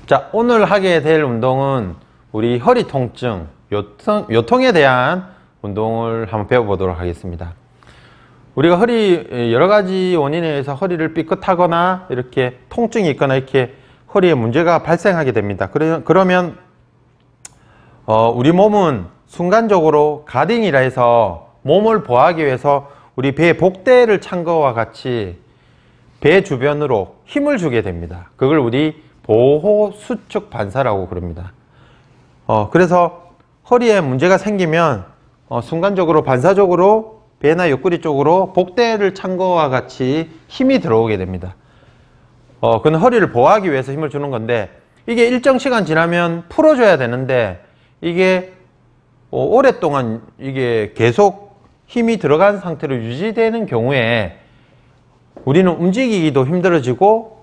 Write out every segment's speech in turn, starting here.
자, 오늘 하게 될 운동은 우리 허리 통증, 요통에 대한 운동을 한번 배워보도록 하겠습니다. 우리가 여러 가지 원인에 의해서 허리를 삐끗하거나 이렇게 통증이 있거나 이렇게 허리에 문제가 발생하게 됩니다. 그러면 우리 몸은 순간적으로 가딩이라 해서 몸을 보호하기 위해서 우리 배에 복대를 찬 것과 같이 배 주변으로 힘을 주게 됩니다. 그걸 우리 보호 수축 반사라고 그럽니다. 그래서 허리에 문제가 생기면 순간적으로 반사적으로 배나 옆구리 쪽으로 복대를 찬 것과 같이 힘이 들어오게 됩니다. 그건 허리를 보호하기 위해서 힘을 주는 건데, 이게 일정 시간 지나면 풀어줘야 되는데, 이게 오랫동안 이게 계속 힘이 들어간 상태로 유지되는 경우에 우리는 움직이기도 힘들어지고,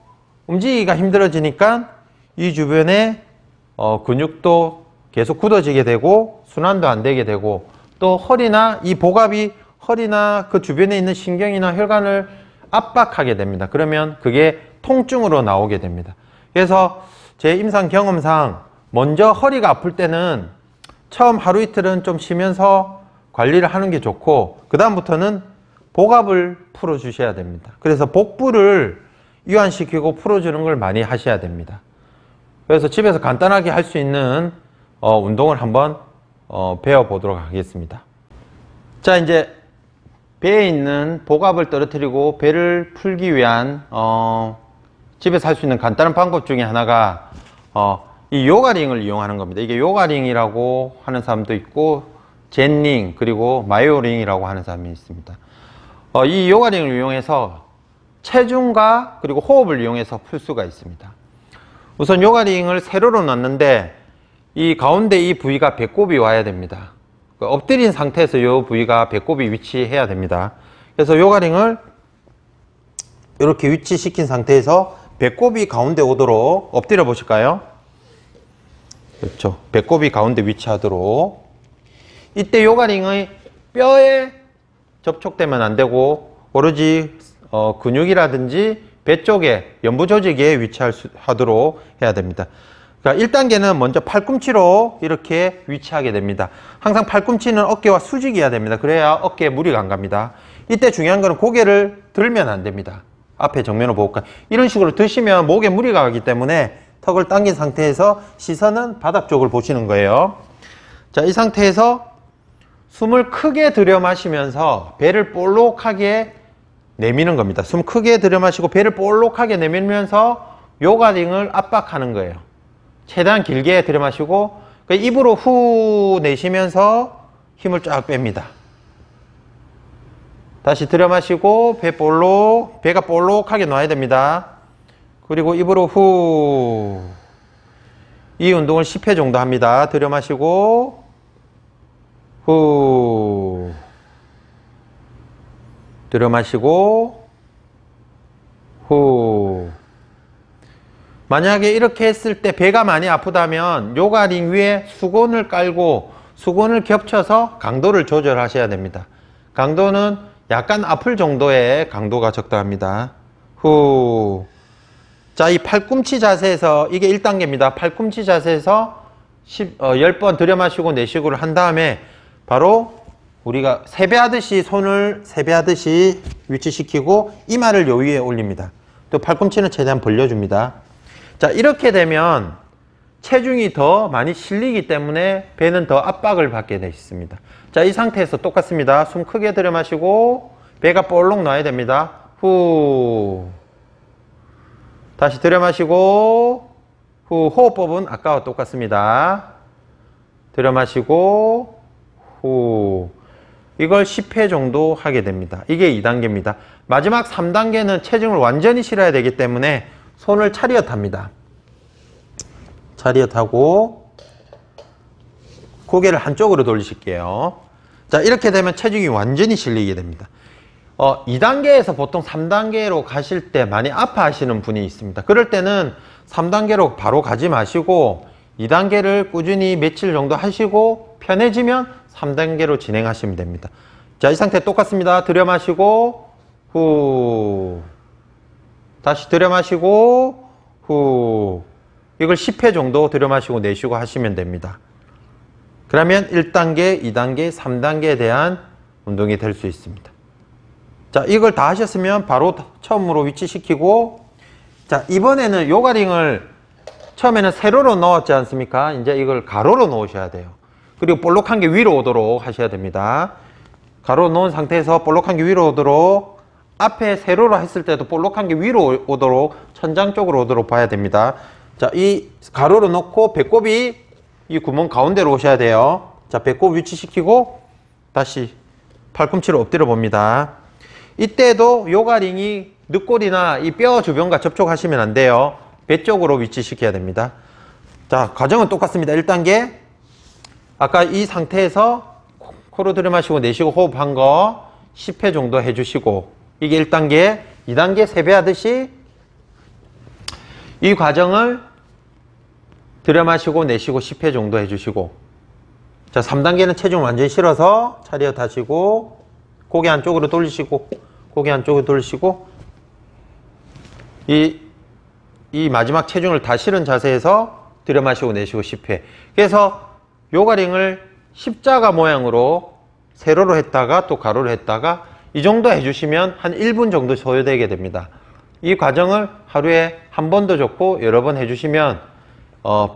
움직이기가 힘들어지니까 이 주변에 근육도 계속 굳어지게 되고 순환도 안 되게 되고, 또 허리나 이 복압이 허리나 그 주변에 있는 신경이나 혈관을 압박하게 됩니다. 그러면 그게 통증으로 나오게 됩니다. 그래서 제 임상 경험상 먼저 허리가 아플 때는 처음 하루 이틀은 좀 쉬면서 관리를 하는 게 좋고, 그 다음부터는 복압을 풀어주셔야 됩니다. 그래서 복부를 이완시키고 풀어주는 걸 많이 하셔야 됩니다. 그래서 집에서 간단하게 할 수 있는 운동을 한번 배워보도록 하겠습니다. 자, 이제 배에 있는 복압을 떨어뜨리고 배를 풀기 위한 집에서 할 수 있는 간단한 방법 중에 하나가 이 요가링을 이용하는 겁니다. 이게 요가링이라고 하는 사람도 있고 젠링, 그리고 마요링이라고 하는 사람이 있습니다. 이 요가링을 이용해서 체중과 그리고 호흡을 이용해서 풀 수가 있습니다. 우선 요가링을 세로로 놨는데 이 가운데 이 부위가 배꼽이 와야 됩니다. 엎드린 상태에서 이 부위가 배꼽이 위치해야 됩니다. 그래서 요가링을 이렇게 위치시킨 상태에서 배꼽이 가운데 오도록 엎드려 보실까요? 그렇죠. 배꼽이 가운데 위치하도록. 이때 요가링의 뼈에 접촉되면 안 되고 오로지 근육이라든지 배 쪽에 연부 조직에 위치하도록 해야 됩니다. 그러니까 1단계는 먼저 팔꿈치로 이렇게 위치하게 됩니다. 항상 팔꿈치는 어깨와 수직이어야 됩니다. 그래야 어깨에 무리가 안 갑니다. 이때 중요한 거는 고개를 들면 안 됩니다. 앞에 정면을 보고 이런 식으로 드시면 목에 무리가 가기 때문에 턱을 당긴 상태에서 시선은 바닥 쪽을 보시는 거예요. 자, 이 상태에서 숨을 크게 들여 마시면서 배를 볼록하게 내미는 겁니다. 숨 크게 들여 마시고 배를 볼록하게 내밀면서 요가링을 압박하는 거예요. 최대한 길게 들여 마시고 입으로 후 내쉬면서 힘을 쫙 뺍니다. 다시 들여 마시고 배가 볼록하게 놔야 됩니다. 그리고 입으로 후. 이 운동을 10회 정도 합니다. 들여 마시고 후. 들여 마시고 후. 만약에 이렇게 했을 때 배가 많이 아프다면 요가링 위에 수건을 깔고 수건을 겹쳐서 강도를 조절하셔야 됩니다. 강도는 약간 아플 정도의 강도가 적당합니다. 후. 자, 이 팔꿈치 자세에서 이게 1단계입니다. 팔꿈치 자세에서 10번 들여 마시고 내쉬고를 한 다음에 바로 우리가 세배하듯이 손을 세배하듯이 위치시키고 이마를 요 위에 올립니다. 또 팔꿈치는 최대한 벌려줍니다. 자, 이렇게 되면 체중이 더 많이 실리기 때문에 배는 더 압박을 받게 되어 있습니다. 자, 이 상태에서 똑같습니다. 숨 크게 들여 마시고 배가 볼록 놔야 됩니다. 후. 다시 들여 마시고 후. 호흡법은 아까와 똑같습니다. 들여 마시고 후. 이걸 10회 정도 하게 됩니다. 이게 2단계입니다. 마지막 3단계는 체중을 완전히 실어야 되기 때문에 손을 차리엇 합니다. 차리엇 하고 고개를 한쪽으로 돌리실게요. 자, 이렇게 되면 체중이 완전히 실리게 됩니다. 2단계에서 보통 3단계로 가실 때 많이 아파하시는 분이 있습니다. 그럴 때는 3단계로 바로 가지 마시고 2단계를 꾸준히 며칠 정도 하시고 편해지면 3단계로 진행하시면 됩니다. 자, 이 상태 똑같습니다. 들여 마시고 후. 다시 들여 마시고 후. 이걸 10회 정도 들여 마시고 내쉬고 하시면 됩니다. 그러면 1단계, 2단계, 3단계에 대한 운동이 될 수 있습니다. 자, 이걸 다 하셨으면 바로 처음으로 위치시키고, 자, 이번에는 요가링을 처음에는 세로로 넣었지 않습니까? 이제 이걸 가로로 놓으셔야 돼요. 그리고 볼록한 게 위로 오도록 하셔야 됩니다. 가로로 놓은 상태에서 볼록한 게 위로 오도록, 앞에 세로로 했을 때도 볼록한 게 위로 오도록, 천장 쪽으로 오도록 봐야 됩니다. 자, 이 가로로 놓고 배꼽이 이 구멍 가운데로 오셔야 돼요. 자, 배꼽 위치시키고 다시 팔꿈치로 엎드려 봅니다. 이때도 요가링이 늑골이나 이 뼈 주변과 접촉하시면 안 돼요. 배 쪽으로 위치시켜야 됩니다. 자, 과정은 똑같습니다. 1단계. 아까 이 상태에서 코로 들여 마시고 내쉬고 호흡한 거 10회 정도 해주시고, 이게 1단계. 2단계 3배 하듯이 이 과정을 들여 마시고 내쉬고 10회 정도 해주시고, 자, 3단계는 체중 완전히 실어서 차렷 하시고, 고개 안쪽으로 돌리시고, 고개 안쪽으로 돌리시고, 이 마지막 체중을 다 실은 자세에서 들여 마시고 내쉬고 10회. 그래서 요가링을 십자가 모양으로 세로로 했다가 또 가로로 했다가 이 정도 해주시면 한 1분 정도 소요되게 됩니다. 이 과정을 하루에 한 번도 좋고 여러 번 해주시면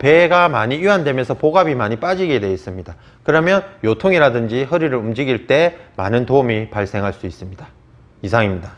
배가 많이 이완되면서 복압이 많이 빠지게 되어 있습니다. 그러면 요통이라든지 허리를 움직일 때 많은 도움이 발생할 수 있습니다. 이상입니다.